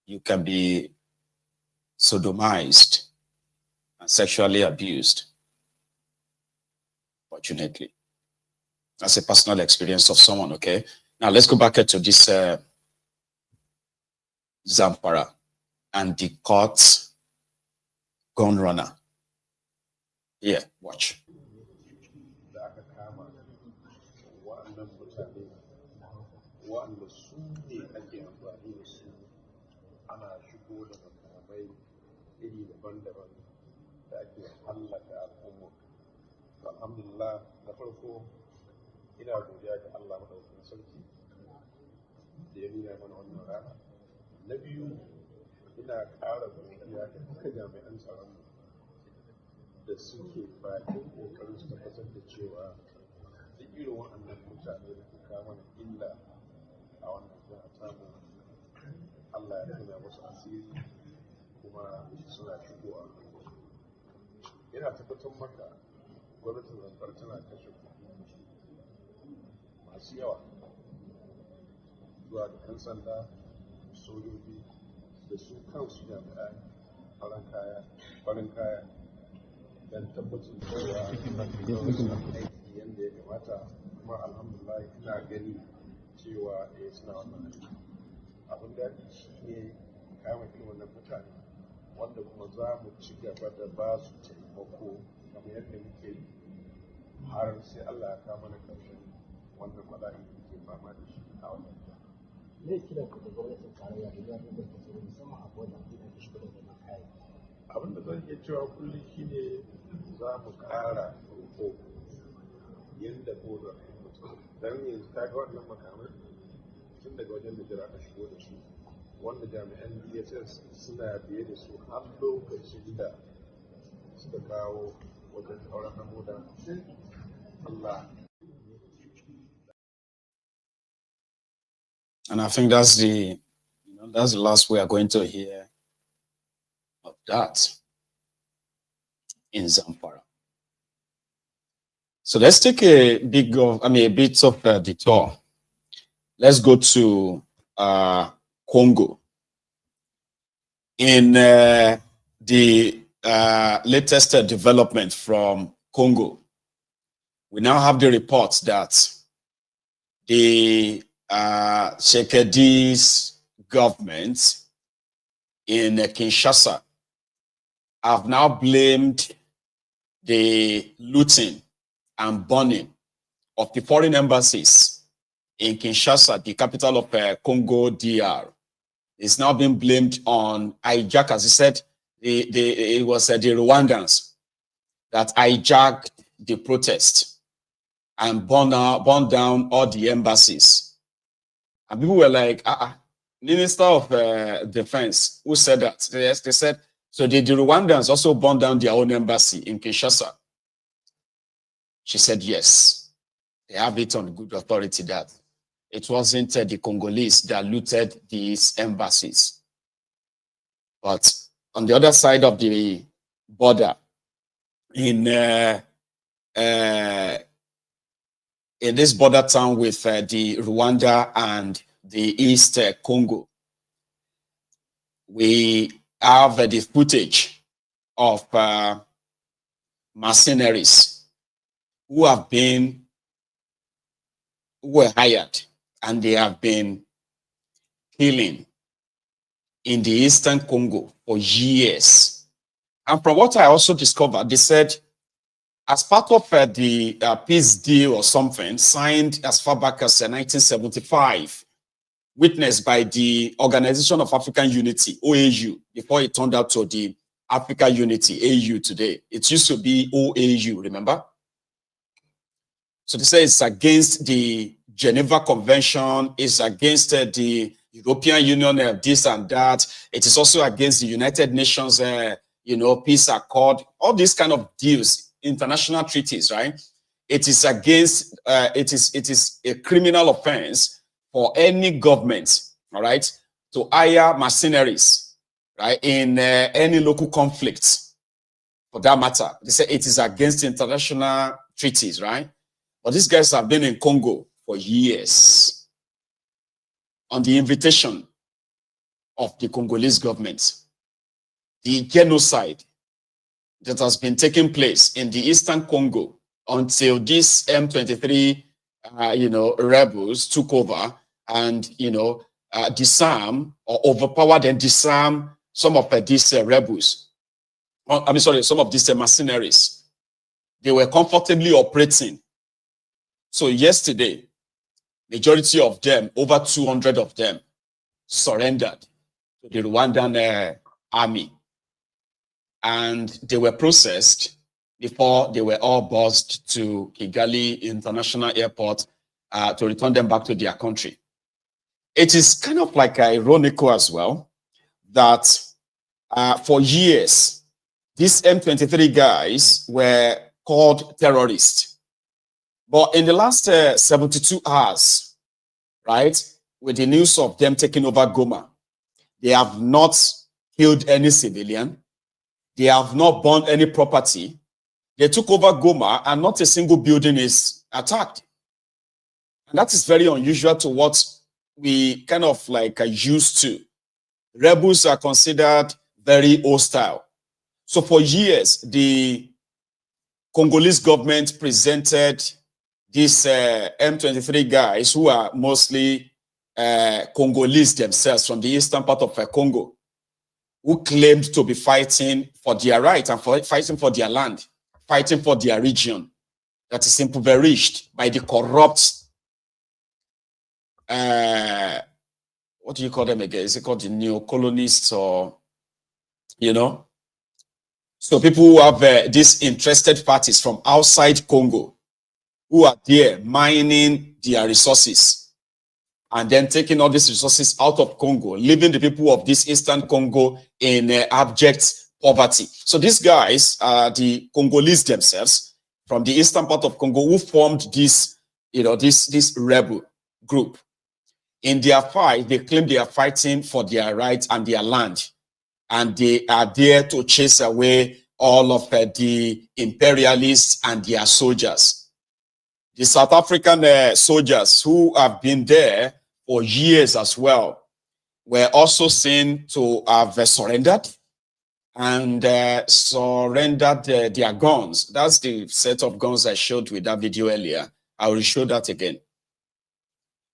you can be sodomized and sexually abused. Fortunately, that's a personal experience of someone. Okay, now let's go back to this Zamfara and the court Gunrunner. Yeah, watch. Alhamdulillah, da farko ina godiya ga Allah madaukakin sarki da ya nuna mana wannan rana. Na biyu, ina ƙara godiya ga duka jami'an tsaron da suke bakin ƙoƙarin su tabbatar da cewa duk irin waɗannan mutane da ke kawo mana illa a wannan jiha tamu, Allah ya tuna musu asiri kuma suna shigowa. Ina tabbatar maka gwamnatin Zamfara tana kashe kuɗi masu yawa zuwa da 'yan sanda, sojoji da su kansu jami'ai farin kaya don tabbatar cewa suna aiki yadda ya kamata, kuma alhamdulillah ina gani cewa suna wannan aiki. Abin da shi ne kama irin wannan mutane wanda kuma za mu ci gaba da ba su taimako kamar yadda muke yi har sai Allah ya kama na ƙarshen wannan bala'i da muke fama da shi a wannan jiha. Zai kira ku da gwamnatin tarayya da ya duba tsaro musamman a boda da shigo da wannan kayan. Abin da zan iya cewa kullum shine za mu ƙara roƙo yadda bodar mutum don yanzu ta ga wannan makamai tun daga wajen Nijar aka shigo da su, wanda jami'an DSS suna biye da su har lokacin da suka kawo wajen auren hamuda. Allah. And I think that's the last we are going to hear of that in Zamfara. So let's take a bit of a detour. Let's go to Congo. In the latest development from Congo, we now have the reports that the Shekedi's government in Kinshasa have now blamed the looting and burning of the foreign embassies in Kinshasa, the capital of Congo DR. It's now been blamed on hijack, as he said, it was the Rwandans that hijacked the protest and burned down all the embassies. And people were like, Minister of Defense, who said that? Yes, they said, so the Rwandans also burned down their own embassy in Kinshasa. She said, yes, they have it on good authority that it wasn't the Congolese that looted these embassies. But on the other side of the border, in this border town with the Rwanda and the East Congo, we have the footage of mercenaries who were hired, and they have been killing in the Eastern Congo for years. And from what I also discovered, they said, as part of the peace deal or something signed as far back as 1975, witnessed by the Organization of African Unity, OAU, before it turned out to the Africa Unity, AU today. It used to be OAU, remember? So they say it's against the Geneva Convention, it's against the European Union, this and that. It is also against the United Nations, peace accord, all these kind of deals, international treaties, right? It is against, it is a criminal offense for any government, all right, to hire mercenaries, right, in any local conflicts, for that matter. They say it is against international treaties, right? But these guys have been in Congo for years on the invitation of the Congolese government. The genocide that has been taking place in the Eastern Congo until these M23, rebels took over and, disarm or overpowered and disarm some of these rebels. Some of these mercenaries. They were comfortably operating. So yesterday, majority of them, over 200 of them, surrendered to the Rwandan army. And they were processed before they were all bussed to Kigali International Airport to return them back to their country. It is kind of like ironical as well that for years, these M23 guys were called terrorists. But in the last 72 hours, right, with the news of them taking over Goma, they have not killed any civilian. They have not burned any property. They took over Goma and not a single building is attacked. And that is very unusual to what we kind of like are used to. Rebels are considered very hostile. So for years, the Congolese government presented these M23 guys who are mostly Congolese themselves from the eastern part of Congo, who claimed to be fighting for their right and fighting for their land, fighting for their region that is impoverished by the corrupt, what do you call them again? Is it called the neo-colonists or, So people who have these interested parties from outside Congo who are there mining their resources and then taking all these resources out of Congo, leaving the people of this Eastern Congo in abject poverty. So these guys are the Congolese themselves from the eastern part of Congo who formed this, this rebel group. In their fight, they claim they are fighting for their rights and their land. And they are there to chase away all of the imperialists and their soldiers. The South African soldiers who have been there for years as well were also seen to have surrendered and surrendered their guns. That's the set of guns I showed with that video earlier. I will show that again.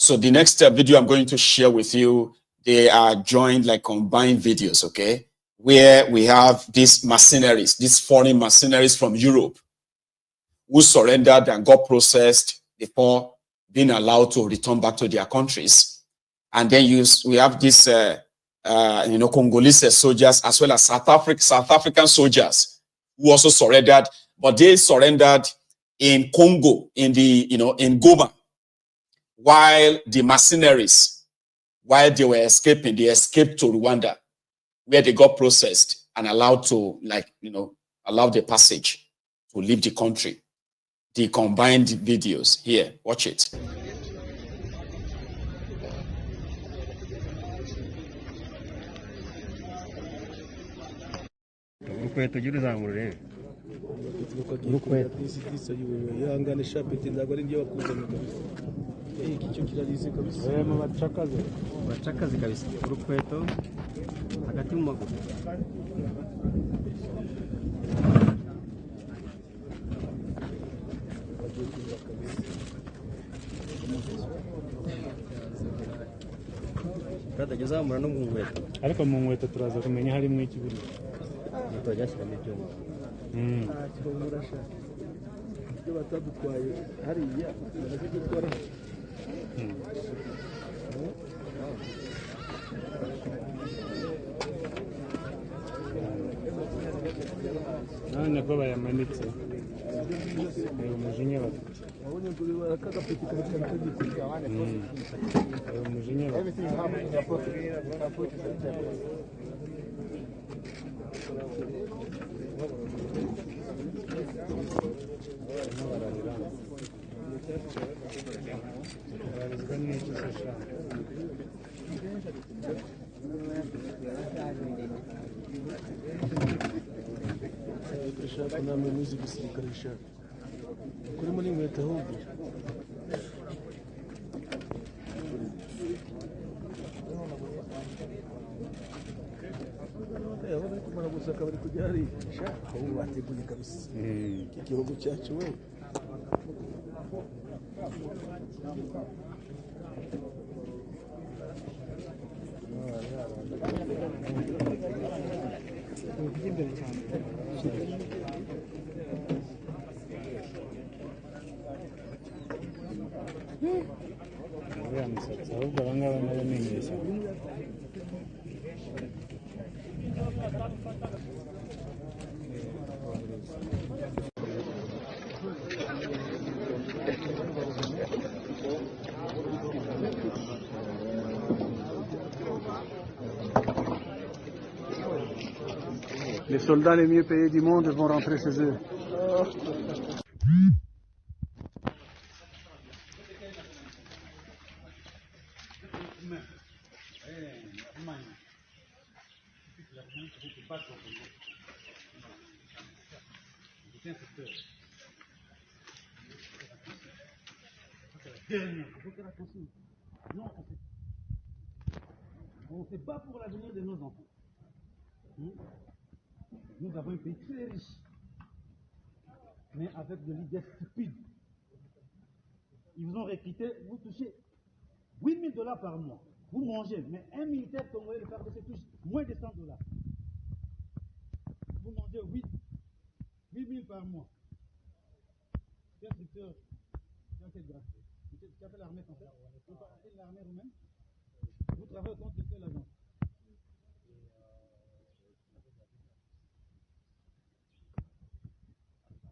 So the next video I'm going to share with you, they are joined like combined videos, okay? Where we have these mercenaries, these foreign mercenaries from Europe who surrendered and got processed before being allowed to return back to their countries. And then we have these, Congolese soldiers as well as South African soldiers who also surrendered, but they surrendered in Congo, in Goma, while the mercenaries, while they were escaping, they escaped to Rwanda, where they got processed and allowed to, allow the passage to leave the country. The combined videos here, watch it. Zamfara no mu nkweto ariko mu nkweto turaza kumenya harimo ikiburi mutojyashira n'ibyo kiromurasha byo batadutwaye hariya nabyo twara none ko bayamanitse umujinya bafite abonye kuri barakagapeti kabikagikira umujinya everything happening in Shaka na music gisirikare shaka kuri muri nkweto ahubwo bari kumara gusaka bari kujya hariya ubu bateguye kabisa iki gihugu cyacu we. Les soldats les mieux payés du monde vont rentrer chez eux. On se bat pour l'avenir de nos enfants. Nous avons un pays très riche, mais avec de l'idée stupide. Ils vous ont recruté, vous touchez $8,000 par mois. Vous mangez, mais un militaire congolais de FARDC touche moins de $100. Vous mangez 8 000 par mois. Quel secteur tu as fait gratuit? Tu as fait l'armée française? Tu as fait l'armée roumaine? Vous travaillez contre quelle agence?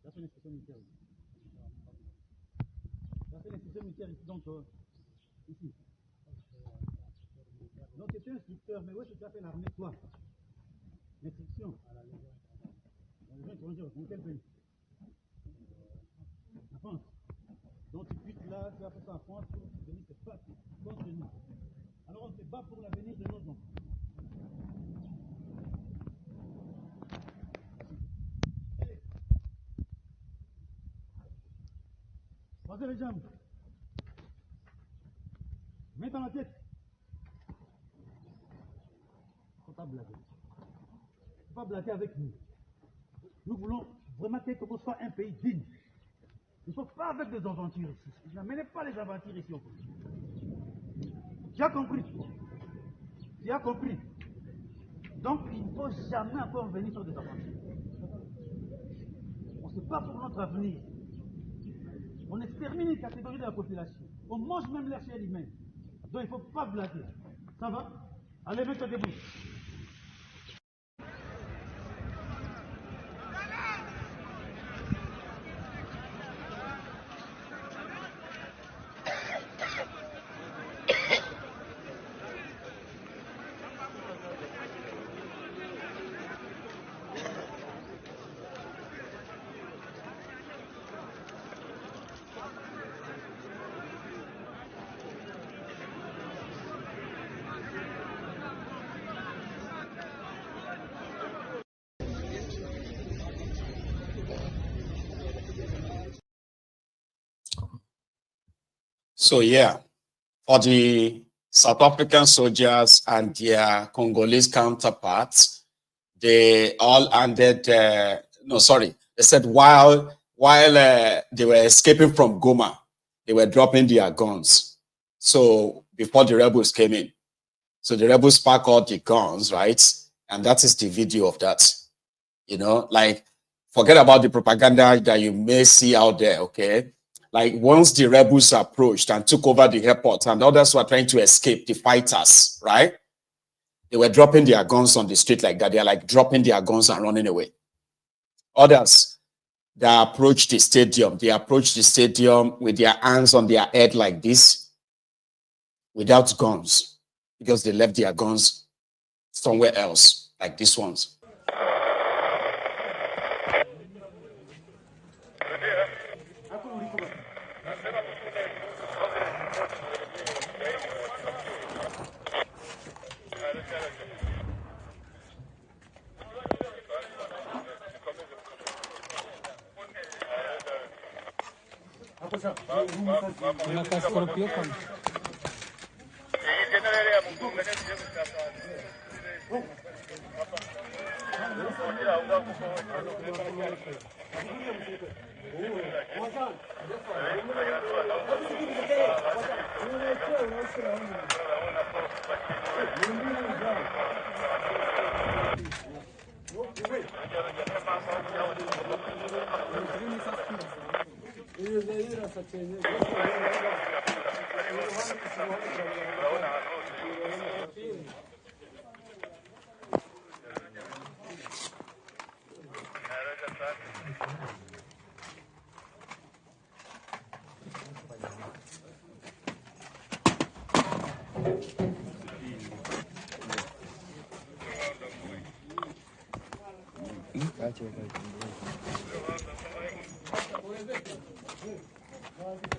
Tu as fait l'institution militaire ici. Tu as fait l'institution militaire ici, donc ici. Donc tu es instructeur, mais où est-ce que tu as fait l'armée, toi? L'instruction. Dans les étrangers, dans quel pays? En France. Donc tu quittes là, tu as fait ça en France pour venir te battre contre nous. Alors on se bat pour l'avenir de nos enfants. Posez les jambes. Mets dans la tête. Il ne faut pas blaguer. Il ne faut pas blaguer avec nous. Nous voulons vraiment que Congo soit un pays digne. Il ne faut pas avec des aventures ici. N'amenez pas les aventures ici au Congo. Tu as compris? Tu as compris? Donc il ne faut jamais encore venir sur des aventures. On se bat pour notre avenir. On extermine une catégorie de la population. On mange même l'air chair humaine. Donc il ne faut pas blaguer. Ça va? Allez, mets-toi debout. So yeah, for the South African soldiers and their Congolese counterparts, they all ended, they said while they were escaping from Goma, they were dropping their guns. So before the rebels came in, so the rebels packed all the guns, right? And that is the video of that. You know, like, forget about the propaganda that you may see out there, okay? Like, once the rebels approached and took over the airport and others were trying to escape, the fighters, right? They were dropping their guns on the street like that. They're like dropping their guns and running away. Others that approached the stadium, they approached the stadium with their hands on their head like this, without guns, because they left their guns somewhere else, like these ones.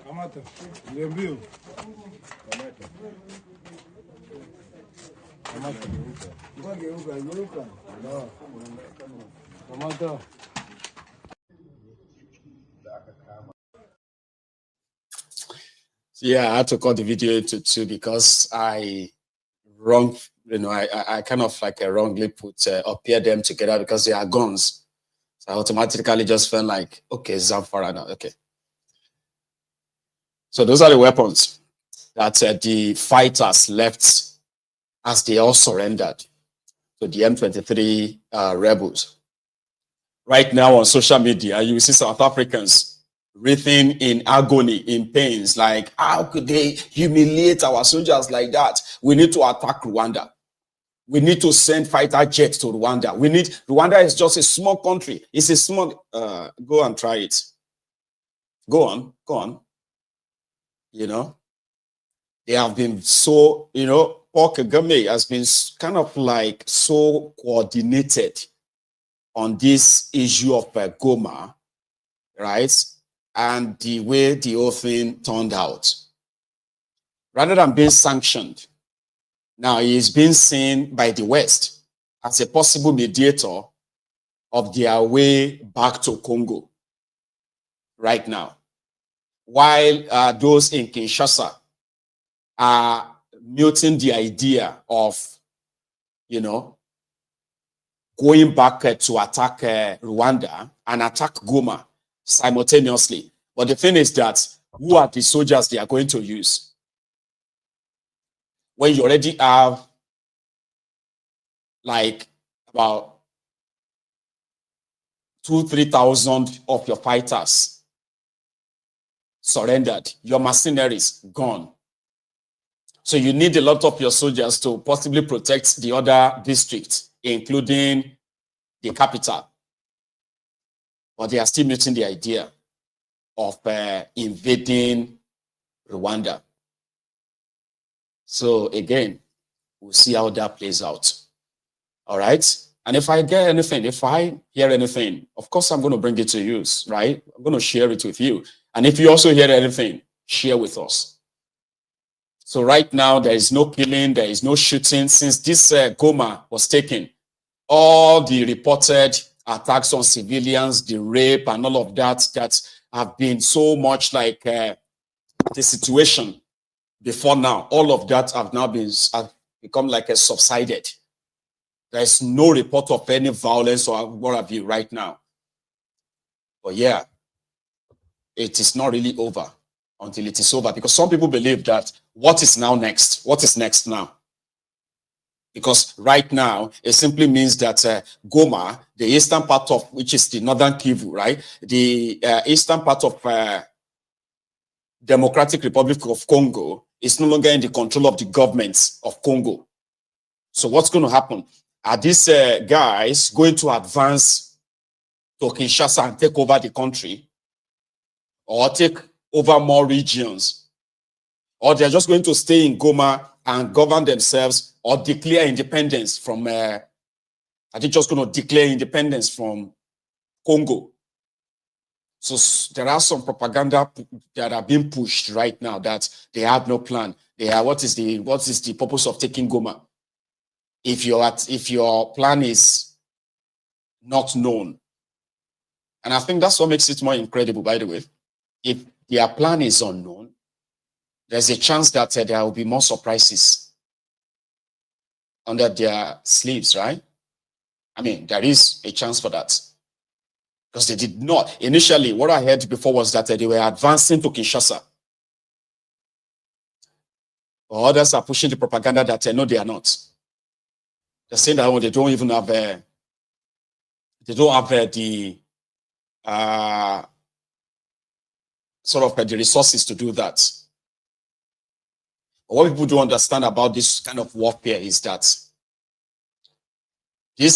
Kamata. Niambie. Kamata. Geuka. No. Kamata. Yeah, I had to cut the video into two because I kind of like wrongly put appear them together because they are guns. So I automatically just felt like, okay, Zamfara now. Okay. So those are the weapons that the fighters left as they all surrendered to the M23 rebels. Right now on social media, you see South Africans written in agony, in pains, like, how could they humiliate our soldiers like that? We need to attack Rwanda. We need to send fighter jets to Rwanda. Rwanda is just a small country. It's a small, go and try it. Go on. You know, they have been so, Paul Kagame has been kind of like so coordinated on this issue of Goma, right? And the way the whole thing turned out. Rather than being sanctioned, now he is being seen by the West as a possible mediator of their way back to Congo right now. While those in Kinshasa are muting the idea of, going back to attack Rwanda and attack Goma simultaneously. But the thing is that who are the soldiers they are going to use? When you already have like about 2,000-3,000 of your fighters surrendered, your mercenaries gone. So you need a lot of your soldiers to possibly protect the other districts, including the capital. But they are still meeting the idea of invading Rwanda. So again, we'll see how that plays out. All right. And if I get anything, if I hear anything, of course, I'm going to bring it to you, right? I'm going to share it with you. And if you also hear anything, share with us. So right now, there is no killing, there is no shooting. Since this Goma was taken, all the reported attacks on civilians, the rape and all of that have been so much like the situation before now. All of that have now become like a subsided. There's no report of any violence or what have you right now. But yeah, it is not really over until it is over, because some people believe that what is now next? What is next now? Because right now, it simply means that Goma, the eastern part of, which is the northern Kivu, right? The eastern part of Democratic Republic of Congo is no longer in the control of the government of Congo. So what's going to happen? Are these guys going to advance to Kinshasa and take over the country, or take over more regions? Or they're just going to stay in Goma and govern themselves, or declare independence from, are they just going to declare independence from Congo? So there are some propaganda that are being pushed right now that they have no plan. They are, what is the purpose of taking Goma? If your plan is not known. And I think that's what makes it more incredible, by the way. If their plan is unknown, there's a chance that there will be more surprises under their sleeves, right? I mean, there is a chance for that. Because they did not. Initially, what I heard before was that they were advancing to Kinshasa. Or others are pushing the propaganda that no, they are not. They're saying that they don't even have the sort of the resources to do that. But what people don't understand about this kind of warfare is that